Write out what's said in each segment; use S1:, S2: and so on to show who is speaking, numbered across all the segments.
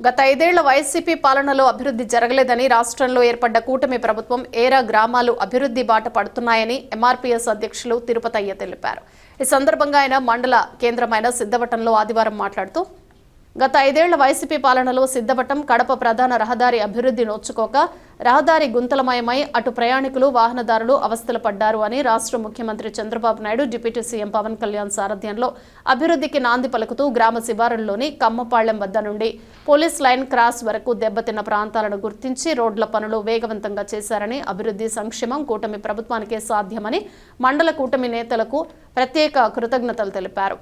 S1: గత 5 ఏళ్ల వైసీపీ పాలనలో అభివృద్ధి జరగలేదని రాష్ట్రంలో ఏర్పడ్డ కూటమి ప్రభుత్వం ఏరా గ్రామాలు అభివృద్ధి బాట పడుతున్నాయని ఎంఆర్పీఎస్ అధ్యక్షులు తిరుపతయ్య తెలిపారు. ఈ సందర్భంగా ఆయన మండల కేంద్రమైన సిద్ధవటంలో ఆదివారం మాట్లాడుతూ గత 5 ఏళ్ల వైసీపీ పాలనలో సిద్ధవటం కడప ప్రధాన రహదారి అభివృద్ధి నోచుకోక రహదారి గుంతలమయమై అటు ప్రయాణికులు వాహనదారులు అవస్థలు పడ్డారు అని రాష్ట్ర ముఖ్యమంత్రి చంద్రబాబు నాయుడు డిప్యూటీ సీఎం పవన్ కళ్యాణ్ సారథ్యంలో అభివృద్ధికి నాంది పలుకుతూ గ్రామ శివారుల్లోని కమ్మపాళ్లెం వద్ద నుండి పోలీస్ లైన్ క్రాస్ వరకు దెబ్బతిన్న ప్రాంతాలను గుర్తించి రోడ్ల పనులు వేగవంతంగా చేశారని అభివృద్ధి సంక్షేమం కూటమి ప్రభుత్వానికే సాధ్యమని మండల కూటమి నేతలకు ప్రత్యేక కృతజ్ఞతలు తెలిపారు.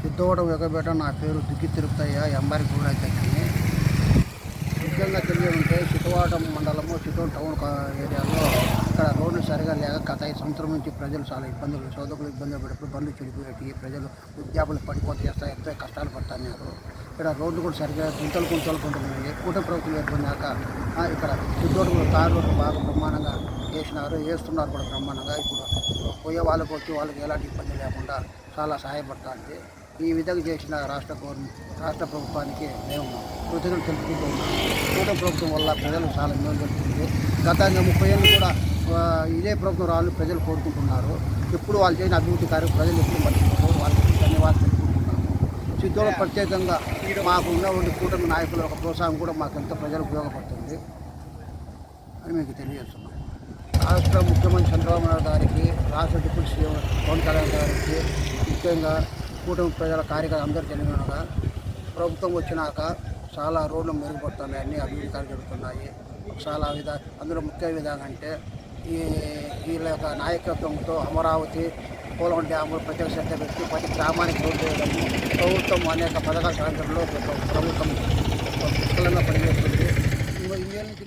S2: సిద్ధవటం ఎగబేట నా పేరు దుగ్గి తిరుపతయ్య ఎంఆర్ కూడా దగ్గరని ముఖ్యంగా తెలియాలంటే సిద్ధవటం మండలము సిద్ధవటం టౌన్ ఏరియాలో ఇక్కడ రోడ్లు సరిగా లేక గత 5 సంవత్సరం నుంచి ప్రజలు చాలా ఇబ్బందులు సోదకులు ఇబ్బందులు పడినప్పుడు బండ్లు చెడిపోయేటి ప్రజలు ఉద్యాపలు పడిపోతే చేస్తా ఎంతో కష్టాలు పడుతున్నారు. ఇక్కడ రోడ్లు కూడా సరిగా గుంతలుకుంటున్నాయి. కూటమి ప్రభుత్వం ఏర్పడినాక ఇక్కడ సిద్ధవటంలో తార్ రోడ్లు బాగా బ్రహ్మాండంగా వేస్తున్నారు కూడా బ్రహ్మాండంగా. ఇప్పుడు పోయే వాళ్ళకి వచ్చి వాళ్ళకి ఎలాంటి ఇబ్బంది లేకుండా చాలా సహాయపడుతుంది. ఈ విధంగా చేసిన రాష్ట్ర ప్రభుత్వానికి మేము కృతజ్ఞతలు తెలుపుకుంటూ ఉన్నాం. కూటమి ప్రభుత్వం వల్ల ప్రజలు చాలా మేలు జరుగుతుంది. గత 30 ఏళ్ళు కూడా ఇదే ప్రభుత్వం రావాలని ప్రజలు కోరుకుంటున్నారు. ఎప్పుడు వాళ్ళు చేసిన అభివృద్ధి కార్యక్రమం ప్రజలు ఎప్పుడు మర్చిపోతారు. వాళ్ళకి ధన్యవాదాలు తెలుపుకుంటున్నాము. సిద్ధంలో ప్రత్యేకంగా మాకు ఉన్నటువంటి కూటమి నాయకుల ఒక ప్రోత్సాహం కూడా మాకు ఎంతో ప్రజలకు ఉపయోగపడుతుంది అని మీకు తెలియజేస్తున్నాం. రాష్ట్ర ముఖ్యమంత్రి చంద్రబాబు నాయుడు గారికి, రాష్ట్ర డిప్యూటీ సీఎం పవన్ కళ్యాణ్ గారికి, ముఖ్యంగా కూటమి ప్రజల కార్యకర్తలు అందరూ తెలియగా ప్రభుత్వం వచ్చినాక చాలా రోడ్లు మెరుగుపడుతున్నాయి, అన్ని అభివృద్ధి కార్యక్రమాలు జరుగుతున్నాయి. చాలా అందులో ముఖ్య విధంగా అంటే వీళ్ళ యొక్క నాయకత్వంతో అమరావతి పోలవరం డ్యాములు ప్రత్యేక శ్రద్ధ పెట్టి ప్రతి గ్రామానికి రోడ్డు వేయడము ప్రభుత్వం అనేక పథకాల సాయంత్రంలో ప్రభుత్వం పుష్కలంగా పనిచేస్తుంది. 2 ఏళ్ళ నుంచి